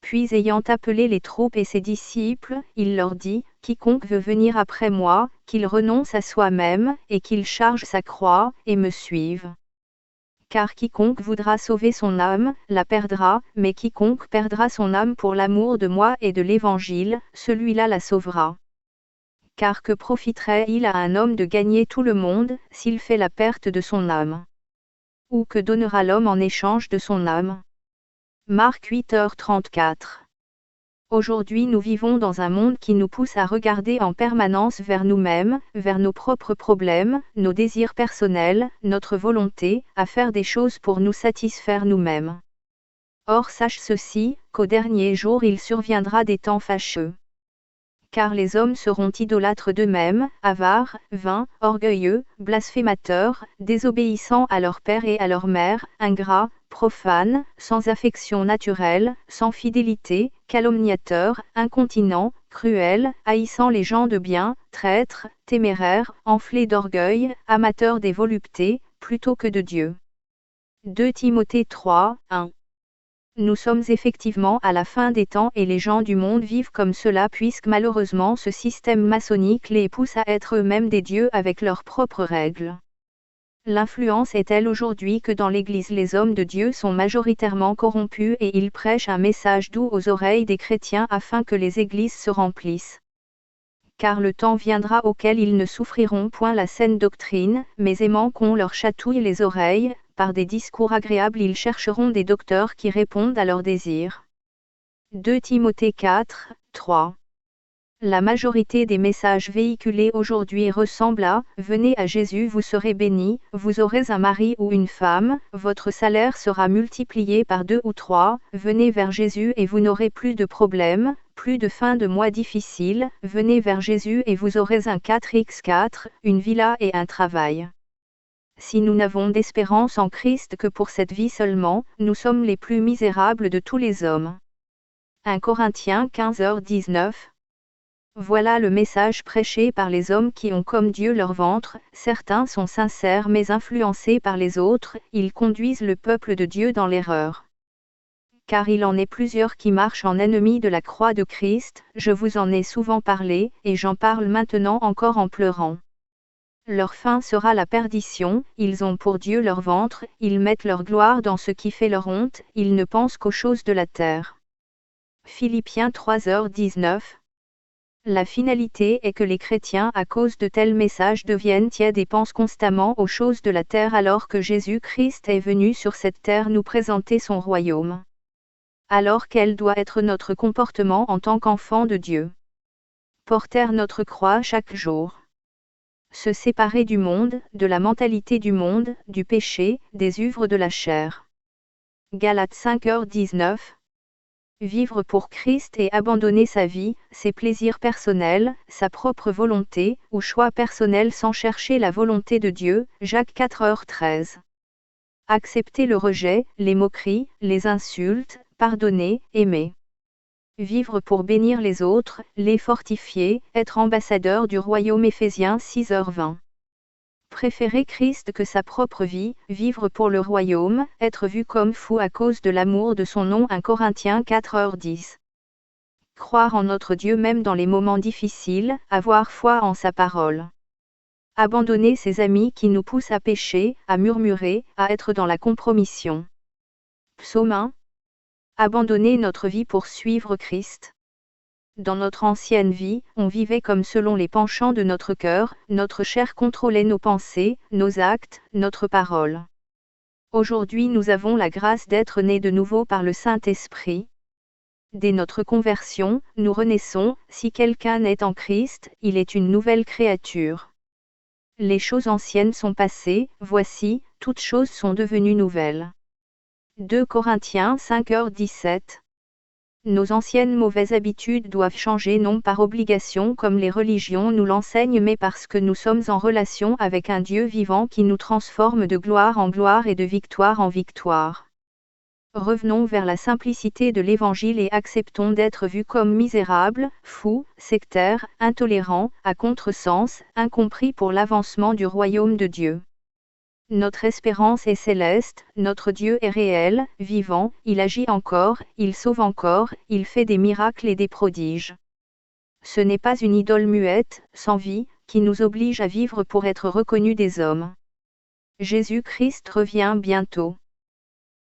Puis ayant appelé les troupes et ses disciples, il leur dit, « Quiconque veut venir après moi, qu'il renonce à soi-même, et qu'il charge sa croix, et me suive. Car quiconque voudra sauver son âme, la perdra, mais quiconque perdra son âme pour l'amour de moi et de l'Évangile, celui-là la sauvera. Car que profiterait-il à un homme de gagner tout le monde, s'il fait la perte de son âme? Ou que donnera l'homme en échange de son âme? » Marc 8h34. Aujourd'hui nous vivons dans un monde qui nous pousse à regarder en permanence vers nous-mêmes, vers nos propres problèmes, nos désirs personnels, notre volonté, à faire des choses pour nous satisfaire nous-mêmes. Or sache ceci, qu'au dernier jour il surviendra des temps fâcheux. Car les hommes seront idolâtres d'eux-mêmes, avares, vains, orgueilleux, blasphémateurs, désobéissants à leur père et à leur mère, ingrats, profanes, sans affection naturelle, sans fidélité, calomniateurs, incontinents, cruels, haïssant les gens de bien, traîtres, téméraires, enflés d'orgueil, amateurs des voluptés, plutôt que de Dieu. 2 Timothée 3, 1. Nous sommes effectivement à la fin des temps et les gens du monde vivent comme cela puisque malheureusement ce système maçonnique les pousse à être eux-mêmes des dieux avec leurs propres règles. L'influence est telle aujourd'hui que dans l'Église les hommes de Dieu sont majoritairement corrompus et ils prêchent un message doux aux oreilles des chrétiens afin que les églises se remplissent. Car le temps viendra auquel ils ne souffriront point la saine doctrine, mais aimant qu'on leur chatouille les oreilles, par des discours agréables ils chercheront des docteurs qui répondent à leurs désirs. 2 Timothée 4, 3. La majorité des messages véhiculés aujourd'hui ressemblent à « Venez à Jésus, vous serez bénis, vous aurez un mari ou une femme, votre salaire sera multiplié par 2 ou 3, venez vers Jésus et vous n'aurez plus de problèmes, plus de fin de mois difficiles, venez vers Jésus et vous aurez un 4x4, une villa et un travail. » Si nous n'avons d'espérance en Christ que pour cette vie seulement, nous sommes les plus misérables de tous les hommes. 1 Corinthiens 15h19. Voilà le message prêché par les hommes qui ont comme Dieu leur ventre, certains sont sincères mais influencés par les autres, ils conduisent le peuple de Dieu dans l'erreur. Car il en est plusieurs qui marchent en ennemis de la croix de Christ, je vous en ai souvent parlé, et j'en parle maintenant encore en pleurant. Leur fin sera la perdition, ils ont pour Dieu leur ventre, ils mettent leur gloire dans ce qui fait leur honte, ils ne pensent qu'aux choses de la terre. Philippiens 3h19. La finalité est que les chrétiens à cause de tels messages deviennent tièdes et pensent constamment aux choses de la terre alors que Jésus-Christ est venu sur cette terre nous présenter son royaume. Alors quel doit être notre comportement en tant qu'enfants de Dieu? Porter notre croix chaque jour. Se séparer du monde, de la mentalité du monde, du péché, des œuvres de la chair. Galates 5h19. Vivre pour Christ et abandonner sa vie, ses plaisirs personnels, sa propre volonté, ou choix personnel sans chercher la volonté de Dieu, Jacques 4h13. Accepter le rejet, les moqueries, les insultes, pardonner, aimer. Vivre pour bénir les autres, les fortifier, être ambassadeur du royaume Éphésiens 6h20. Préférer Christ que sa propre vie, vivre pour le royaume, être vu comme fou à cause de l'amour de son nom 1 Corinthiens 4h10. Croire en notre Dieu même dans les moments difficiles, avoir foi en sa parole. Abandonner ses amis qui nous poussent à pécher, à murmurer, à être dans la compromission. Psaume 1. Abandonner notre vie pour suivre Christ. Dans notre ancienne vie, on vivait comme selon les penchants de notre cœur, notre chair contrôlait nos pensées, nos actes, notre parole. Aujourd'hui nous avons la grâce d'être nés de nouveau par le Saint-Esprit. Dès notre conversion, nous renaissons, si quelqu'un est en Christ, il est une nouvelle créature. Les choses anciennes sont passées, voici, toutes choses sont devenues nouvelles. 2 Corinthiens 5h17. Nos anciennes mauvaises habitudes doivent changer non par obligation comme les religions nous l'enseignent mais parce que nous sommes en relation avec un Dieu vivant qui nous transforme de gloire en gloire et de victoire en victoire. Revenons vers la simplicité de l'Évangile et acceptons d'être vus comme misérables, fous, sectaires, intolérants, à contresens, incompris pour l'avancement du royaume de Dieu. Notre espérance est céleste, notre Dieu est réel, vivant, il agit encore, il sauve encore, il fait des miracles et des prodiges. Ce n'est pas une idole muette, sans vie, qui nous oblige à vivre pour être reconnus des hommes. Jésus-Christ revient bientôt.